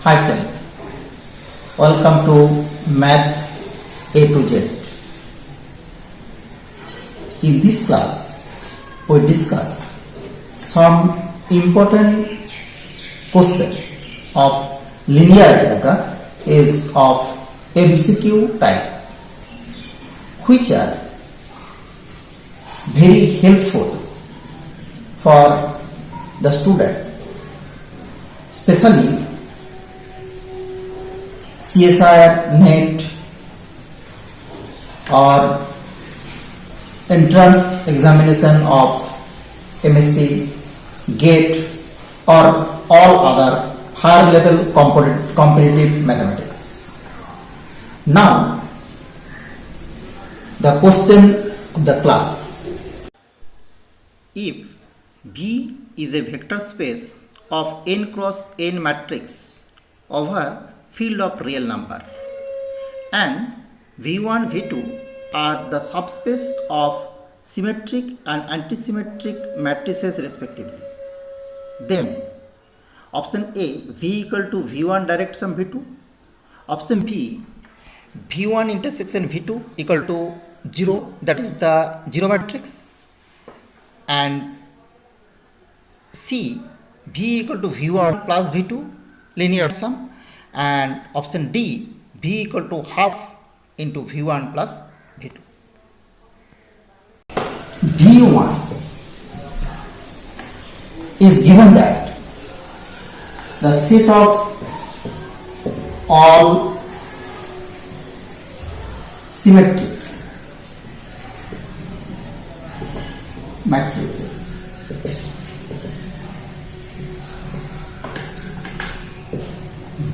Hi friend, welcome to Math A to Z. In this class, we discuss some important question of linear algebra is of MCQ type, which are very helpful for the student, especially CSIR, NET or entrance examination of MSc, GATE or all other higher level competitive mathematics. Now, the question of the class. If V is a vector space of n cross n matrix over field of real number and V1, V2 are the subspace of symmetric and antisymmetric matrices respectively, then option A, V equal to V1 direct sum V2, option B, V1 intersection V2 equal to 0, that is the 0 matrix, and C, V equal to V1 plus V2 linear sum, and option D, V equal to half into V1 plus V2. V1 is given that the set of all symmetric matrices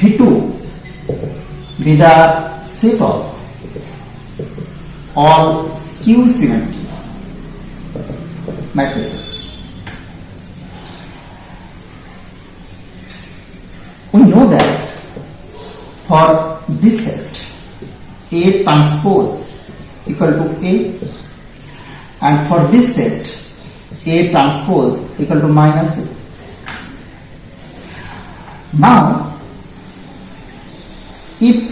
V2 be the set of all skew symmetric matrices. We know that for this set A transpose equal to A, and for this set A transpose equal to minus A. Now, if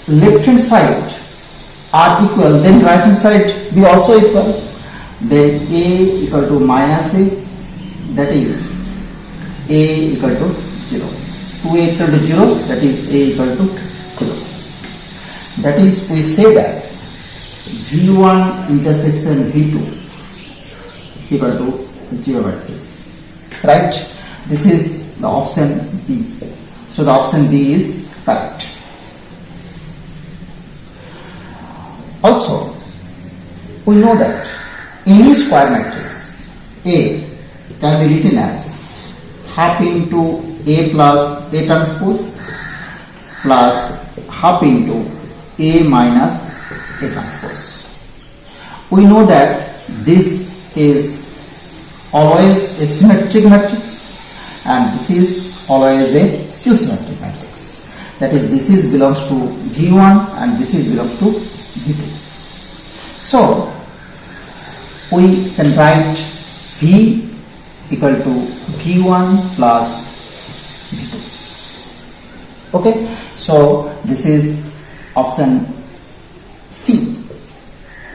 left hand side are equal, then right hand side be also equal, then A equal to minus A, that is A equal to 0. 2A equal to 0, that is A equal to 0. That is, we say that V1 intersection V2 equal to 0 matrix. Right? This is the option B. So the option B is correct. Also, we know that any square matrix A can be written as half into A plus A transpose plus half into A minus A transpose. We know that this is always a symmetric matrix and this is always a skew symmetric matrix. That is, this is belongs to V1 and this is belongs to V2. So, we can write V equal to V1 plus V2. Okay, so this is option C.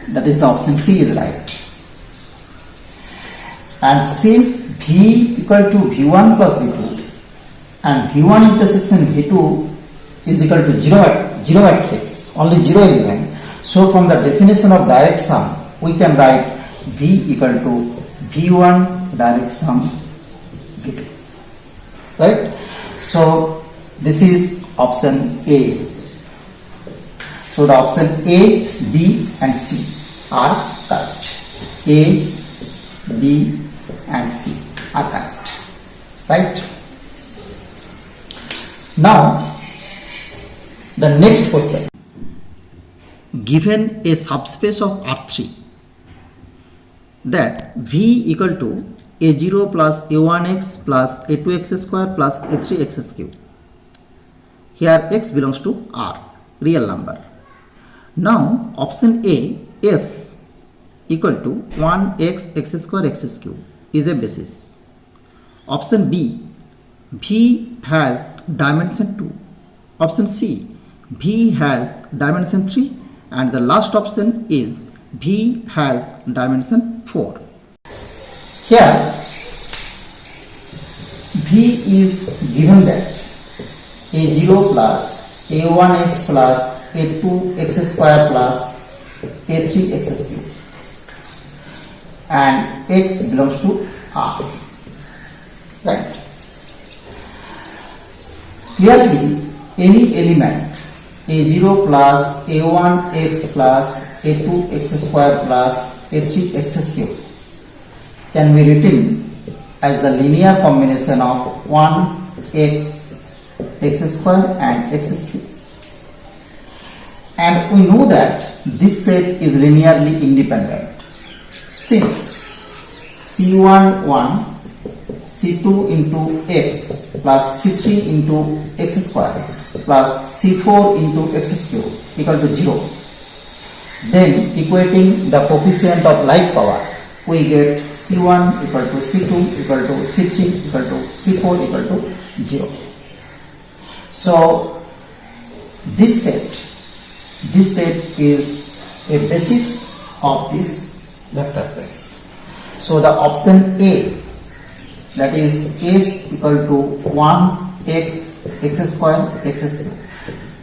That is, the option C is right. And since V equal to V1 plus V2 and V1 intersection V2 is equal to 0 matrix, only 0 is given. So from the definition of direct sum, we can write V equal to V1 direct sum V2. Right? So this is option A. So the option A, B and C are correct. A, B and C are correct. Right? Now, the next question. Given a subspace of R3 that V equal to A0 plus A1x plus A2x square plus A3x cube. Here x belongs to R, real number. Now option A, S equal to 1x x square x cube is a basis. Option B, V has dimension 2. Option C, V has dimension 3, and the last option is V has dimension 4. Here V is given that a0 plus a1x plus a2x square plus a3x cube, and x belongs to R, right? Clearly, any element a0 plus a1x plus a2x square plus a3x cube can be written as the linear combination of 1x, x square and x cube. And we know that this set is linearly independent, since C1 1, C2 into x plus C3 into x square plus C4 into x cube equal to 0. Then equating the coefficient of like power, we get C1 equal to C2 equal to C3 equal to C4 equal to 0. So this set is a basis of this vector space. So the option A, that is S equal to 1x, x square, x cube,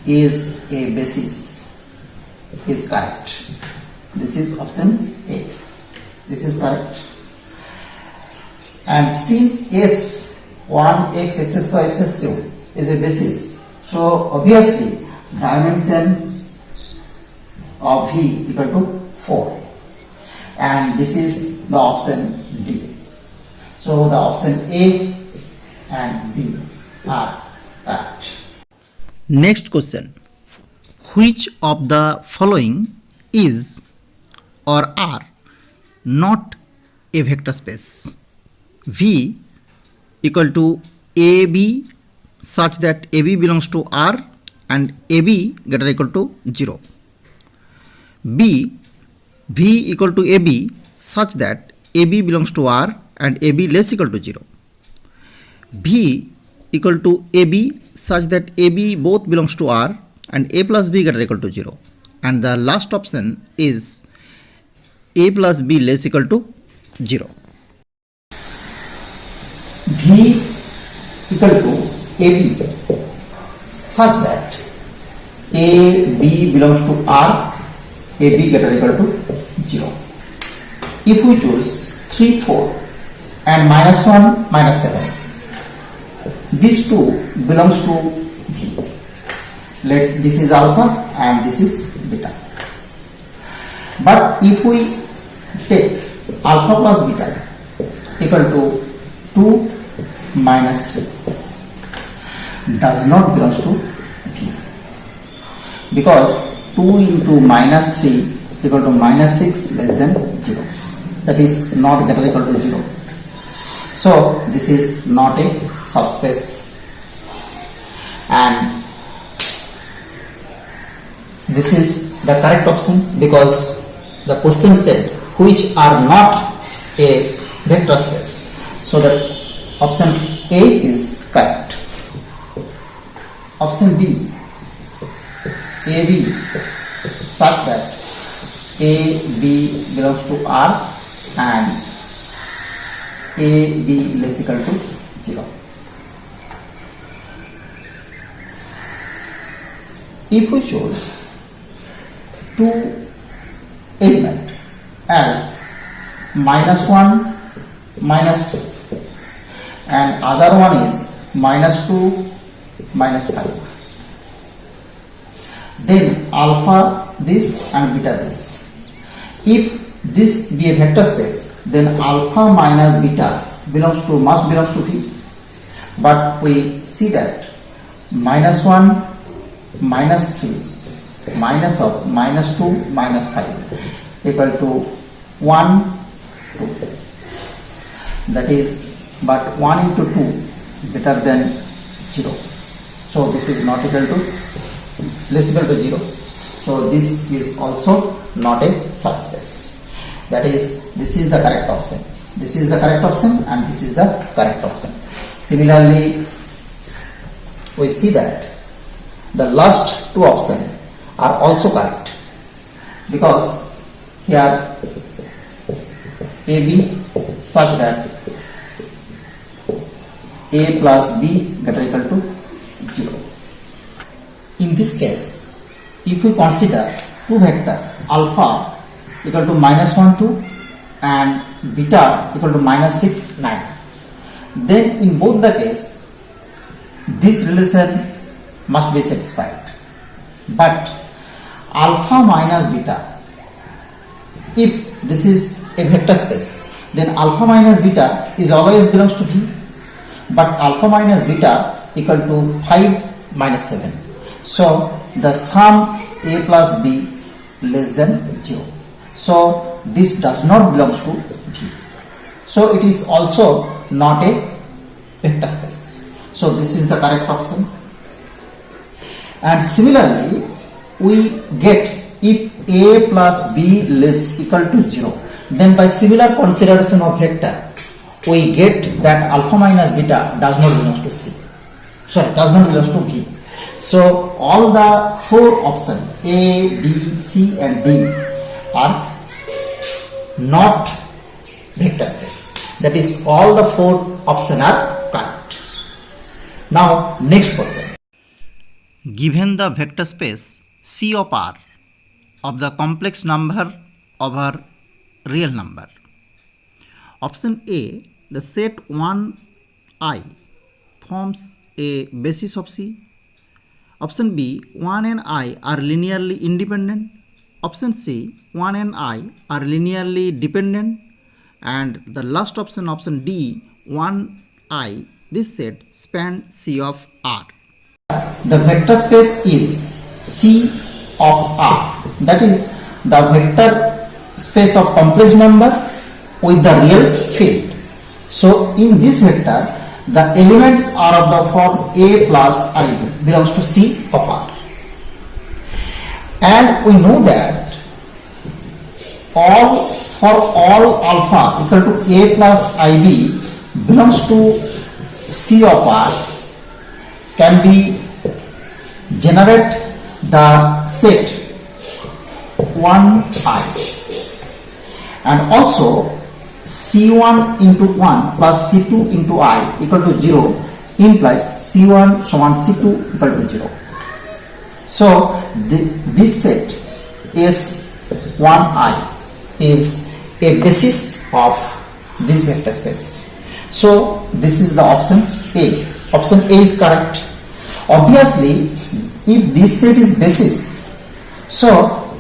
is a basis, is correct. This is option A. This is correct. And since S 1x, x square, x cube is a basis, so obviously dimension of V equal to 4. And this is the option D. So the option A and D are correct. Next question. Which of the following is or are not a vector space? V equal to AB such that AB belongs to R and AB greater or equal to 0. B, V equal to AB such that AB belongs to R and AB less equal to 0. V equal to AB such that AB both belongs to R and A plus B greater or equal to 0. And the last option is A plus B less equal to 0. V equal to AB such that AB belongs to R, AB greater or equal to 0. If we choose 3, 4 and minus 1, minus 7, these two belongs to V. Let this is alpha and this is beta. But if we take alpha plus beta equal to 2 minus 3, does not belongs to V, because 2 into minus 3 equal to minus 6 less than 0. That is not greater or equal to 0. So this is not a subspace, and this is the correct option because the question said which are not a vector space. So the option A is correct. Option B, AB such that AB belongs to R and AB less equal to 0. If we choose two elements as minus 1, minus 3 and other one is minus 2, minus 5, then alpha this and beta this. If this be a vector space, then alpha minus beta must belongs to V. But we see that minus 1, minus 3, minus of minus 2, minus 5 equal to 1, 2. That is, but 1 into 2 greater than 0. So this is not equal to less equal to 0. So this is also not a subspace. That is, this is the correct option. This is the correct option and this is the correct option. Similarly, we see that the last two options are also correct because here AB such that A plus B greater or equal to 0. In this case, if we consider two vector alpha equal to -1 2 and beta equal to -6 9, then in both the case this relation must be satisfied. But alpha minus beta, if this is a vector space, then alpha minus beta is always belongs to V, but alpha minus beta equal to 5 minus 7. So the sum A plus B less than 0. So this does not belongs to V. So it is also not a vector space. So this is the correct option. And similarly, we get if A plus B less equal to 0, then by similar consideration of vector, we get that alpha minus beta does not belongs to C. Sorry, does not belongs to V. So all the four options A, B, C and D are not vector space. That is, all the four options are correct. Now next question. Given the vector space C of R of the complex number over real number. Option A, the set 1i forms a basis of C. Option B, 1 and I are linearly independent. Option C, 1 and I are linearly dependent. And the last option, option D, 1i, this set span C of R. The vector space is C of R. That is the vector space of complex number with the real field. So in this vector, the elements are of the form A plus I belongs to C of R. And we know that for all alpha equal to A plus IB belongs to C of R can be generate the set 1i, and also C1 into 1 plus C2 into I equal to 0 implies C1 समान C2 equal to 0. So this set S1i is a basis of this vector space. So this is the option A. Option A is correct. Obviously, if this set is basis, so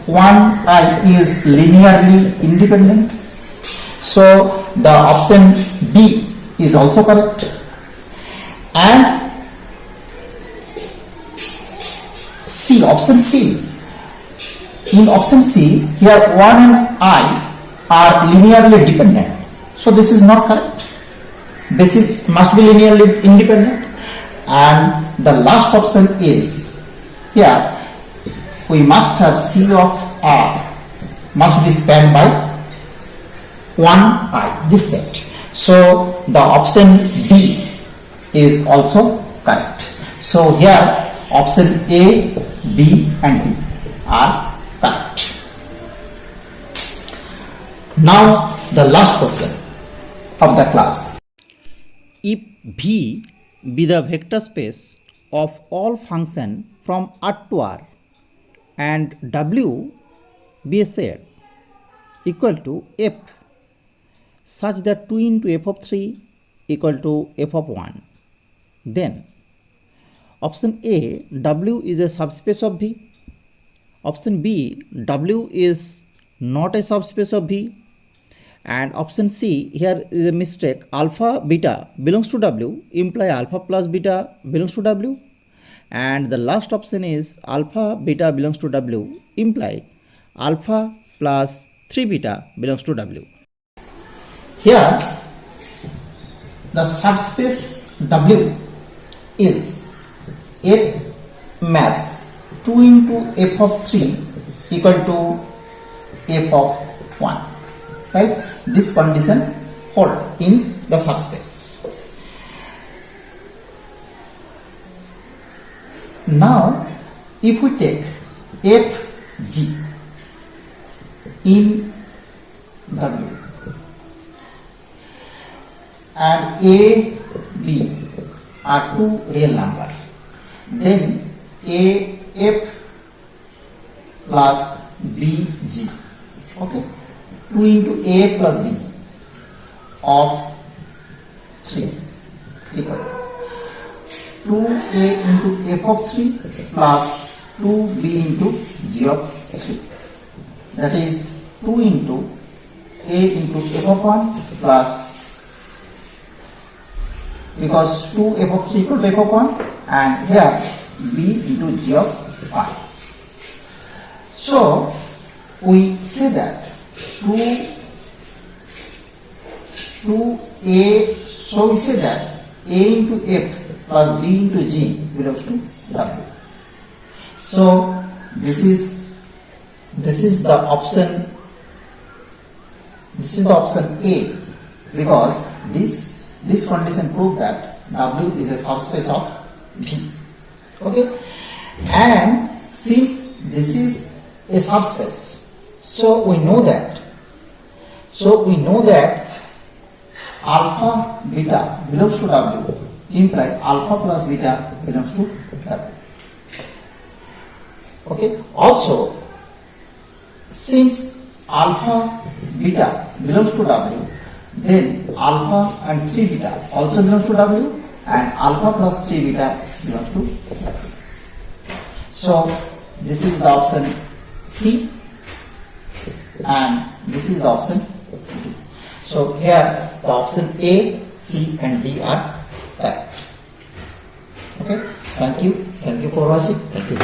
1i is linearly independent. So the option B is also correct. And C, option C. In option C, here 1 and I are linearly dependent. So this is not correct. Basis must be linearly independent. And the last option is, here we must have C of R must be spanned by 1i, this set. So the option B is also correct. So here option A, B and D are correct. Now the last question of the class. If V be the vector space of all function from R to R and W be a set equal to F such that 2 into f of 3 equal to f of 1, then option A, W is a subspace of V. Option B, W is not a subspace of V. And option C, here is a mistake, alpha beta belongs to W imply alpha plus beta belongs to W. And the last option is alpha beta belongs to W imply alpha plus 3 beta belongs to W. Here the subspace W is F maps 2 into f of 3 equal to f of 1, right? This condition hold in the subspace. Now, if we take FG in W and A, B are two real numbers, then AF plus BG, okay, 2 into A plus BG of 3 equal 2A into F of 3 plus 2B into G of 3, that is 2 into A into F of 1 plus, because 2 F of 3 equal to F of 1, and here B into G of 1. So we say that 2A, so we say that A into F plus B into G belongs to W. So this is the option, this is the option A, because this condition proves that W is a subspace of V. Okay, and since this is a subspace, so we know that alpha beta belongs to W, imply alpha plus beta belongs to W. Okay, also since alpha beta belongs to W, then alpha and 3 beta also belongs to W, and alpha plus 3 beta belongs to W. So this is the option C, and this is the option D. So here the option A, C and D are correct. Okay, thank you for watching. Thank you.